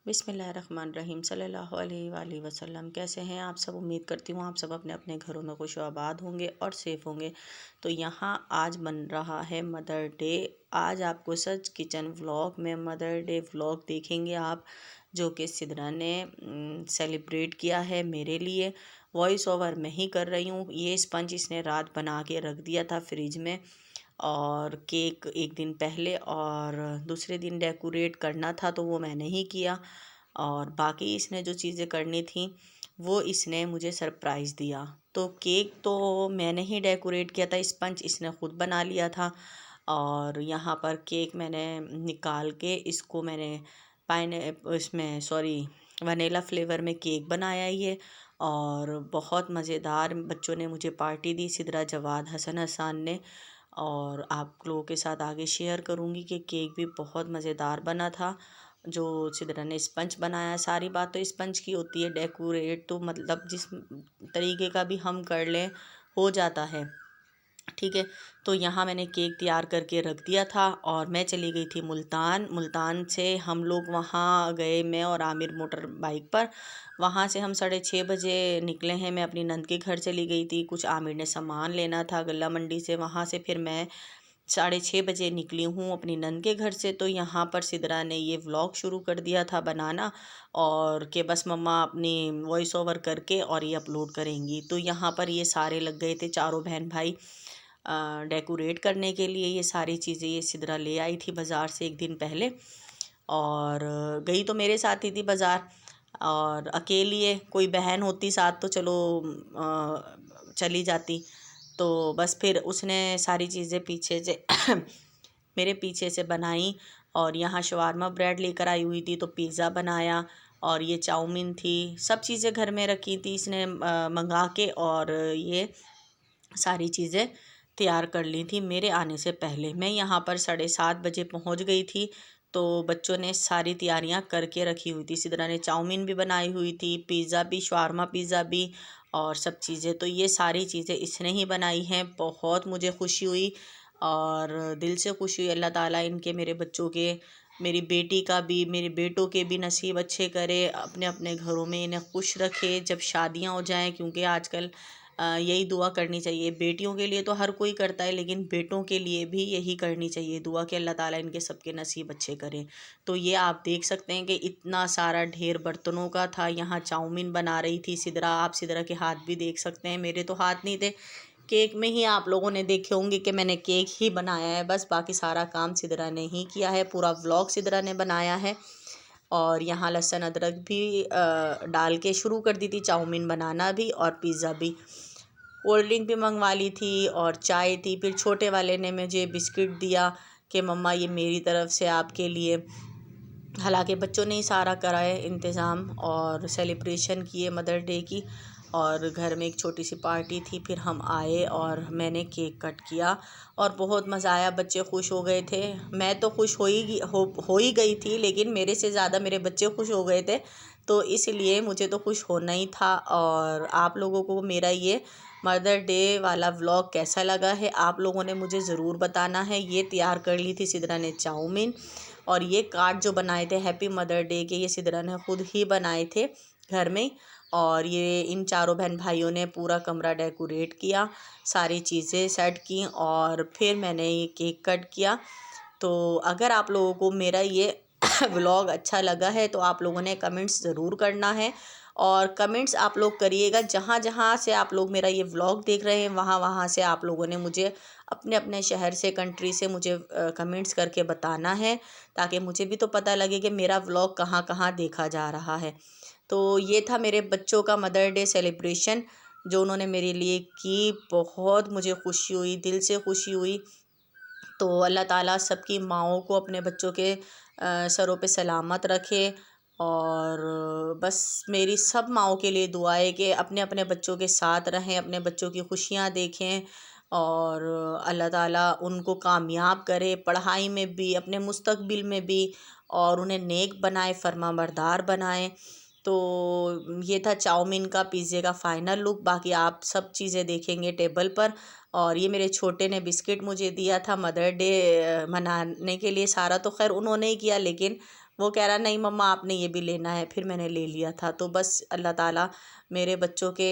बिस्मिल्लाहिर्रहमानिर्रहीम सल्लल्लाहु अलैहि वसल्लम। कैसे हैं आप सब? उम्मीद करती हूँ आप सब अपने अपने घरों में खुश आबाद होंगे और सेफ़ होंगे। तो यहाँ आज बन रहा है मदर डे। आज आपको सच किचन व्लॉग में मदर डे व्लॉग देखेंगे आप, जो कि सिद्रा ने सेलिब्रेट किया है मेरे लिए। वॉइस ओवर मैं ही कर रही हूँ। ये स्पंज इसने रात बना के रख दिया था फ्रिज में, और केक एक दिन पहले, और दूसरे दिन डेकोरेट करना था तो वो मैंने ही किया, और बाकी इसने जो चीज़ें करनी थी वो इसने मुझे सरप्राइज़ दिया। तो केक तो मैंने ही डेकोरेट किया था, स्पंज इसने ख़ुद बना लिया था। और यहाँ पर केक मैंने निकाल के इसको मैंने इसमें वनीला फ्लेवर में केक बनाया ये, और बहुत मज़ेदार बच्चों ने मुझे पार्टी दी, सिद्रा, जवाद, हसन, हसान ने। और आप लोगों के साथ आगे शेयर करूँगी कि केक भी बहुत मज़ेदार बना था जो सिद्रा ने स्पंज बनाया। सारी बात तो स्पंज की होती है, डेकोरेट तो मतलब जिस तरीके का भी हम कर लें हो जाता है, ठीक है। तो यहाँ मैंने केक तैयार करके रख दिया था और मैं चली गई थी मुल्तान से हम लोग वहाँ गए, मैं और आमिर मोटर बाइक पर। वहाँ से हम 6:30 बजे निकले हैं। मैं अपनी नंद के घर चली गई थी, कुछ आमिर ने सामान लेना था गल्ला मंडी से। वहाँ से फिर मैं 6:30 बजे निकली हूँ अपनी नंद के घर से। तो यहाँ पर सिद्रा ने ये व्लॉग शुरू कर दिया था बनाना, और कि बस मम्मा अपनी वॉइस ओवर करके और ये अपलोड करेंगी। तो यहाँ पर ये सारे लग गए थे, चारों बहन भाई डेकोरेट करने के लिए। ये सारी चीज़ें ये सिद्रा ले आई थी बाज़ार से एक दिन पहले, और गई तो मेरे साथ ही थी बाज़ार। और अकेली है, कोई बहन होती साथ तो चलो चली जाती। तो बस फिर उसने सारी चीज़ें पीछे से मेरे पीछे से बनाई। और यहाँ शवारमा ब्रेड लेकर आई हुई थी तो पिज़्ज़ा बनाया, और ये चाउमीन थी, सब चीज़ें घर में रखी थी इसने मंगा के, और ये सारी चीज़ें तैयार कर ली थी मेरे आने से पहले। मैं यहाँ पर 7:30 बजे पहुँच गई थी। तो बच्चों ने सारी तैयारियां करके रखी हुई थी। सिद्रा ने चाउमीन भी बनाई हुई थी, पिज़्ज़ा भी, शवारमा पिज़्ज़ा भी, और सब चीज़ें। तो ये सारी चीज़ें इसने ही बनाई हैं। बहुत मुझे खुशी हुई और दिल से खुशी हुई। अल्लाह ताला इनके, मेरे बच्चों के, मेरी बेटी का भी, मेरे बेटों के भी नसीब अच्छे करे, अपने अपने घरों में इन्हें खुश रखे जब शादियां हो जाएं। क्योंकि आजकल यही दुआ करनी चाहिए। बेटियों के लिए तो हर कोई करता है, लेकिन बेटों के लिए भी यही करनी चाहिए दुआ कि अल्लाह ताला इनके सबके नसीब अच्छे करें। तो ये आप देख सकते हैं कि इतना सारा ढेर बर्तनों का था। यहाँ चाउमीन बना रही थी सिद्रा, आप सिद्रा के हाथ भी देख सकते हैं, मेरे तो हाथ नहीं थे। केक में ही आप लोगों ने देखे होंगे कि मैंने केक ही बनाया है, बस बाकी सारा काम सिद्रा ने ही किया है। पूरा व्लॉग सिद्रा ने बनाया है। और यहाँ लहसुन अदरक भी डाल के शुरू कर दी थी चाउमीन बनाना भी, और पिज़्ज़ा भी। कोल्ड ड्रिंक भी मंगवा ली थी और चाय थी। फिर छोटे वाले ने मुझे बिस्किट दिया कि मम्मा ये मेरी तरफ से आपके लिए। हालांकि बच्चों ने ही सारा कराए इंतज़ाम और सेलिब्रेशन किए मदर डे की। और घर में एक छोटी सी पार्टी थी। फिर हम आए और मैंने केक कट किया और बहुत मज़ा आया। बच्चे खुश हो गए थे, मैं तो खुश हो ही गई थी, लेकिन मेरे से ज़्यादा मेरे बच्चे खुश हो गए थे। तो इसलिए मुझे तो खुश होना ही था। और आप लोगों को मेरा ये मदर डे वाला व्लॉग कैसा लगा है आप लोगों ने मुझे ज़रूर बताना है। ये तैयार कर ली थी सिद्रा ने चाउमीन, और ये कार्ड जो बनाए थे हैप्पी मदर डे के, ये सिद्रा ने खुद ही बनाए थे घर में। और ये इन चारों बहन भाइयों ने पूरा कमरा डेकोरेट किया, सारी चीज़ें सेट की, और फिर मैंने ये केक कट किया। तो अगर आप लोगों को मेरा ये व्लॉग अच्छा लगा है तो आप लोगों ने कमेंट्स ज़रूर करना है। और कमेंट्स आप लोग करिएगा, जहाँ जहाँ से आप लोग मेरा ये व्लॉग देख रहे हैं वहाँ वहाँ से आप लोगों ने मुझे अपने अपने शहर से, कंट्री से मुझे कमेंट्स करके बताना है, ताकि मुझे भी तो पता लगे कि मेरा व्लॉग कहाँ कहाँ देखा जा रहा है। तो ये था मेरे बच्चों का मदर डे सेलिब्रेशन जो उन्होंने मेरे लिए की। बहुत मुझे खुशी हुई, दिल से खुशी हुई। तो अल्लाह ताला सबकी माओं को अपने बच्चों के सरों पे सलामत रखे। और बस मेरी सब माओं के लिए दुआ है कि अपने अपने बच्चों के साथ रहें, अपने बच्चों की खुशियाँ देखें, और अल्लाह ताला उनको कामयाब करे पढ़ाई में भी, अपने मुस्तकबिल में भी, और उन्हें नेक बनाए, फरमाबरदार बनाए। तो ये था चाउमीन का, पिज़्ज़े का फ़ाइनल लुक। बाकी आप सब चीज़ें देखेंगे टेबल पर। और ये मेरे छोटे ने बिस्किट मुझे दिया था मदर डे मनाने के लिए। सारा तो खैर उन्होंने ही किया, लेकिन वो कह रहा नहीं मम्मा आपने ये भी लेना है, फिर मैंने ले लिया था। तो बस अल्लाह ताला मेरे बच्चों के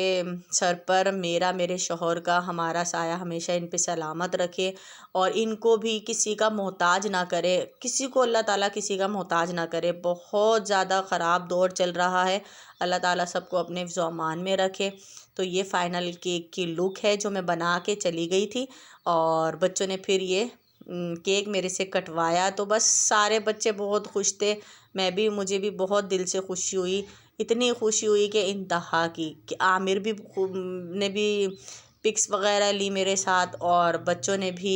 सर पर मेरा, मेरे शौहर का, हमारा साया हमेशा इन पे सलामत रखे और इनको भी किसी का मोहताज ना करे, किसी को अल्लाह ताला किसी का मोहताज ना करे। बहुत ज़्यादा ख़राब दौर चल रहा है, अल्लाह ताला सबको अपने ज़ुमान में रखे। तो ये फ़ाइनल केक की लुक है जो मैं बना के चली गई थी और बच्चों ने फिर ये केक मेरे से कटवाया। तो बस सारे बच्चे बहुत खुश थे, मैं भी, मुझे भी बहुत दिल से खुशी हुई। इतनी खुशी हुई कि इंतहा की, कि आमिर भी ने भी पिक्स वगैरह ली मेरे साथ और बच्चों ने भी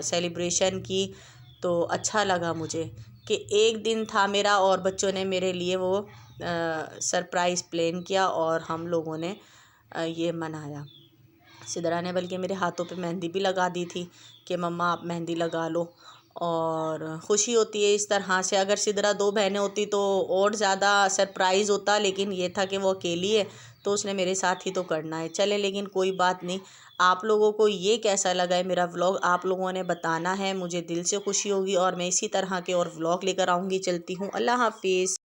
सेलिब्रेशन की। तो अच्छा लगा मुझे कि एक दिन था मेरा और बच्चों ने मेरे लिए वो सरप्राइज़ प्लान किया और हम लोगों ने ये मनाया। सिदरा ने बल्कि मेरे हाथों पे मेहंदी भी लगा दी थी कि मम्मा आप मेहंदी लगा लो। और खुशी होती है इस तरह से। अगर सिदरा 2 बहनें होती तो और ज़्यादा सरप्राइज़ होता, लेकिन ये था कि वो अकेली है तो उसने मेरे साथ ही तो करना है। चले, लेकिन कोई बात नहीं। आप लोगों को ये कैसा लगा है मेरा व्लॉग, आप लोगों ने बताना है, मुझे दिल से खुशी होगी और मैं इसी तरह के और व्लॉग लेकर आऊँगी। चलती हूँ, अल्लाह हाफिज़।